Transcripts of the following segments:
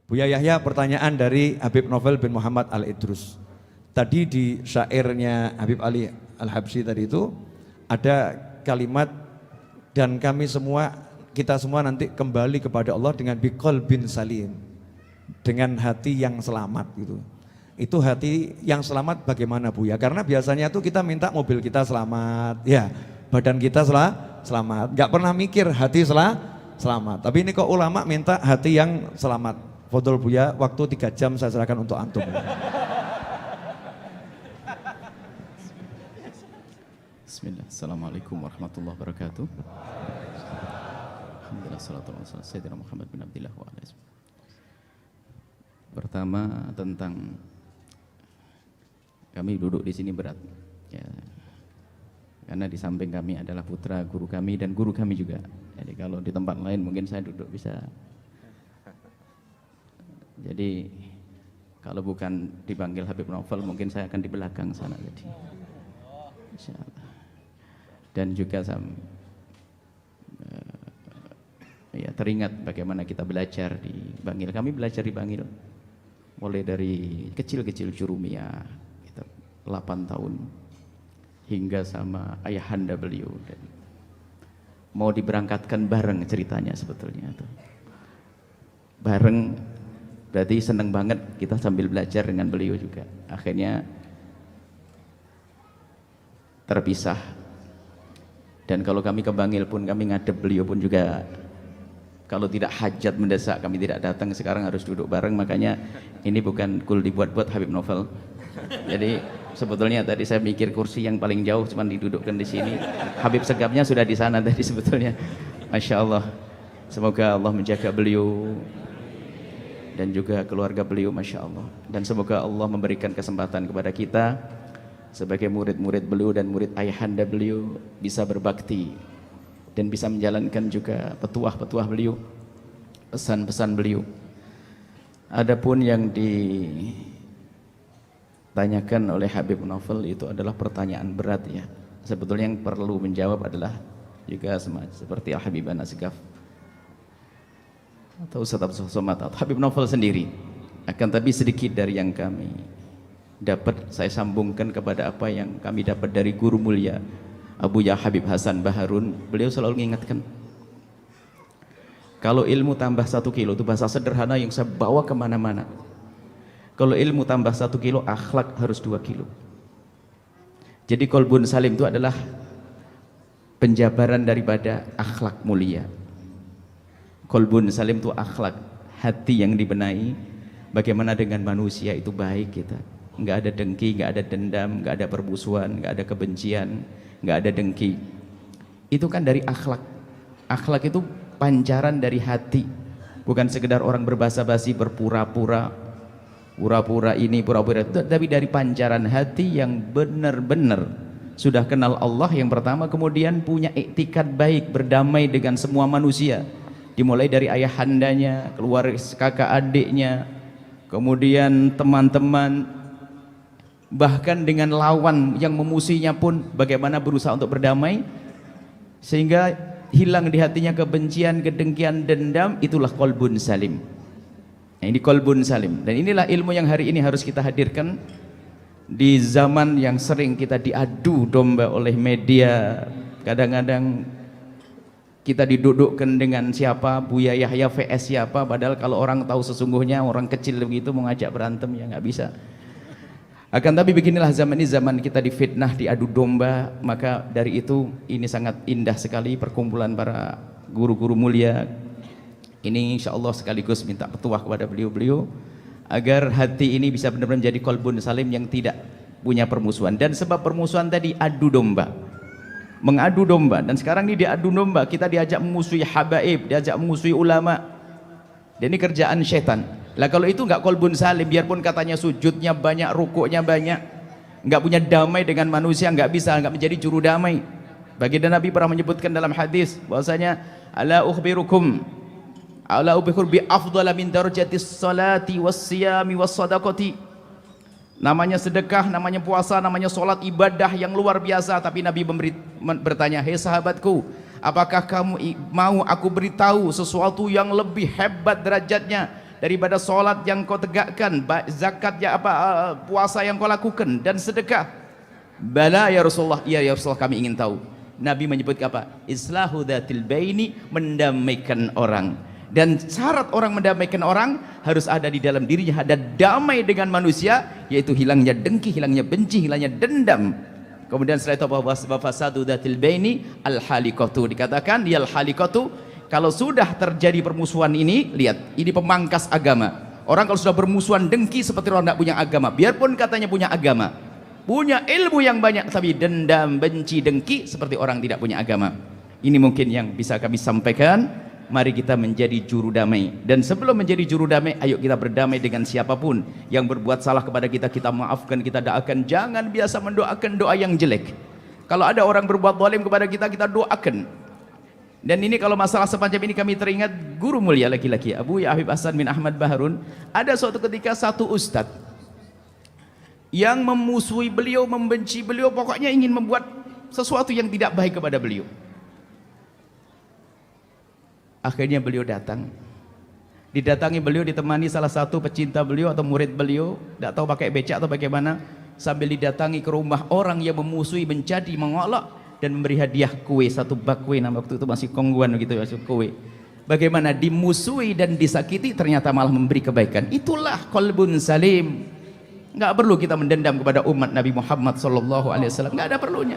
Buya Yahya, pertanyaan dari Habib Novel bin Muhammad Al-Idrus. Tadi di syairnya Habib Ali Al-Habsyi tadi itu ada kalimat, dan kami semua, kita semua nanti kembali kepada Allah dengan biqol bin salim, dengan hati yang selamat gitu. Itu hati yang selamat bagaimana Buya? Karena biasanya tuh kita minta mobil kita selamat, ya badan kita selamat, nggak pernah mikir hati selamat. Tapi ini kok ulama minta hati yang selamat. Fadhol Buya, waktu 3 jam saya serahkan untuk antum. Bismillah. Assalamualaikum warahmatullahi wabarakatuh. Alhamdulillah, salatu wassalamu ala sayyidina Muhammad bin Abdillah wa alihi. Pertama, tentang kami duduk di sini berat, ya, karena di samping kami adalah putra guru kami dan guru kami juga. Jadi kalau di tempat lain mungkin saya duduk bisa. Jadi kalau bukan dipanggil Habib Novel mungkin saya akan di belakang sana. Jadi insyaallah. Dan juga ya, teringat bagaimana kita belajar di Bangil. Kami belajar di Bangil mulai dari kecil-kecil Jurumiyah, kita 8 tahun hingga sama ayahanda beliau, dan mau diberangkatkan bareng ceritanya sebetulnya tuh. Bareng berarti seneng banget kita sambil belajar dengan beliau juga. Akhirnya terpisah. Dan kalau kami ke Bangil pun kami ngadep beliau pun juga, kalau tidak hajat mendesak kami tidak datang. Sekarang harus duduk bareng. Makanya ini bukan kul dibuat-buat Habib Novel. Jadi sebetulnya tadi saya mikir kursi yang paling jauh cuman didudukkan di sini. Habib Segapnya sudah di sana tadi sebetulnya. Masya Allah. Semoga Allah menjaga beliau dan juga keluarga beliau, Masya Allah. Dan semoga Allah memberikan kesempatan kepada kita sebagai murid-murid beliau dan murid ayahanda beliau bisa berbakti dan bisa menjalankan juga petuah-petuah beliau, pesan-pesan beliau. Adapun yang ditanyakan oleh Habib Novel itu adalah pertanyaan berat, ya. Sebetulnya yang perlu menjawab adalah juga seperti Al-Habib An-Nasgaf atau Ustaz Abdul Somad atau Habib Novel sendiri. Akan tapi sedikit dari yang kami dapat saya sambungkan kepada apa yang kami dapat dari guru mulia Abu Ya Habib Hasan Baharun. Beliau selalu mengingatkan, kalau ilmu tambah 1 kilo, itu bahasa sederhana yang saya bawa kemana-mana. Kalau ilmu tambah 1 kilo, akhlak harus 2 kilo. Jadi qalbun salim itu adalah penjabaran daripada akhlak mulia. Qalbun salim itu akhlak, hati yang dibenahi. Bagaimana dengan manusia itu baik kita, nggak ada dengki, nggak ada dendam, nggak ada permusuhan, nggak ada kebencian, nggak ada dengki. Itu kan dari akhlak. Akhlak itu pancaran dari hati, bukan sekedar orang berbasa-basi, berpura-pura, pura-pura ini, pura-pura itu, tapi dari pancaran hati yang benar-benar sudah kenal Allah yang pertama, kemudian punya iktikad baik, berdamai dengan semua manusia. Dimulai dari ayahandanya, keluarga, kakak adiknya, kemudian teman-teman, bahkan dengan lawan yang memusuhinya pun bagaimana berusaha untuk berdamai, sehingga hilang di hatinya kebencian, kedengkian, dendam. Itulah qalbun salim. Nah, ini qalbun salim, dan inilah ilmu yang hari ini harus kita hadirkan di zaman yang sering kita diadu domba oleh media. Kadang-kadang kita didudukkan dengan siapa, Buya Yahya vs siapa, padahal kalau orang tahu sesungguhnya orang kecil begitu mau ngajak berantem ya nggak bisa. Akan tapi beginilah zaman ini, zaman kita difitnah, diadu domba. Maka dari itu ini sangat indah sekali perkumpulan para guru-guru mulia ini. Insya Allah sekaligus minta petuah kepada beliau-beliau agar hati ini bisa benar-benar menjadi qalbun salim yang tidak punya permusuhan. Dan sebab permusuhan tadi adu domba, mengadu domba, dan sekarang ini diadu domba, kita diajak memusuhi habaib, diajak memusuhi ulama, dan ini kerjaan setan. Lah kalau itu nggak qalbun salim, biarpun katanya sujudnya banyak, rukuknya banyak, nggak punya damai dengan manusia, nggak bisa, nggak menjadi juru damai. Baginda Nabi pernah menyebutkan dalam hadis bahwasanya ala ukhbirukum bi afdhala min darajatis salati was siyami was sadaqati. Namanya sedekah, namanya puasa, namanya sholat, ibadah yang luar biasa. Tapi Nabi bertanya, hei sahabatku, apakah kamu mau aku beritahu sesuatu yang lebih hebat derajatnya daripada solat yang kau tegakkan, zakat ya puasa yang kau lakukan, dan sedekah. Bala ya Rasulullah, iya ya Rasulullah, kami ingin tahu. Nabi menyebut apa? Islahu dzatil baini, mendamaikan orang. Dan syarat orang mendamaikan orang harus ada di dalam dirinya, ada damai dengan manusia, yaitu hilangnya dengki, hilangnya benci, hilangnya dendam. Kemudian setelah itu bahwa fasadu dzatil baini al-halikatu, dikatakan dia al-halikatu, kalau sudah terjadi permusuhan ini, lihat, ini pemangkas agama. Orang kalau sudah bermusuhan dengki seperti orang tidak punya agama, biarpun katanya punya agama, punya ilmu yang banyak, tapi dendam, benci, dengki seperti orang tidak punya agama. Ini mungkin yang bisa kami sampaikan. Mari kita menjadi juru damai, dan sebelum menjadi juru damai, ayo kita berdamai dengan siapapun yang berbuat salah kepada kita, kita maafkan, kita doakan. Jangan biasa mendoakan doa yang jelek. Kalau ada orang berbuat zalim kepada kita, kita doakan. Dan ini kalau masalah semacam ini kami teringat guru mulia laki-laki Abu Ya Habib Hasan bin Ahmad Baharun. Ada suatu ketika satu ustadz yang memusuhi beliau, membenci beliau, pokoknya ingin membuat sesuatu yang tidak baik kepada beliau. Akhirnya beliau datang, didatangi beliau, ditemani salah satu pecinta beliau atau murid beliau, tidak tahu pakai becak atau bagaimana, sambil didatangi ke rumah orang yang memusuhi, menjadi mengolok, dan memberi hadiah kue, satu bak kue, nama waktu itu masih kongguan gitu, masih kue. Bagaimana dimusuhi dan disakiti, ternyata malah memberi kebaikan. Itulah qalbun salim. Nggak perlu kita mendendam kepada umat Nabi Muhammad SAW, nggak ada perlunya.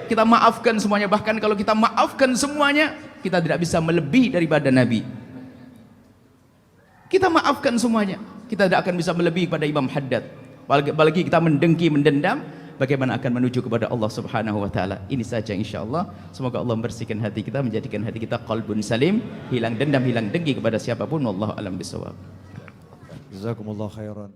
Kita maafkan semuanya, bahkan kalau kita maafkan semuanya, kita tidak bisa melebihi daripada Nabi. Kita maafkan semuanya, kita tidak akan bisa melebihi pada Imam Haddad. Apalagi kita mendengki, mendendam, bagaimana akan menuju kepada Allah Subhanahu wa taala. Ini saja insyaallah. Semoga Allah membersihkan hati kita, menjadikan hati kita qalbun salim, hilang dendam, hilang dengki kepada siapapun. Wallahu a'lam bishawab. Jazakumullah khairan.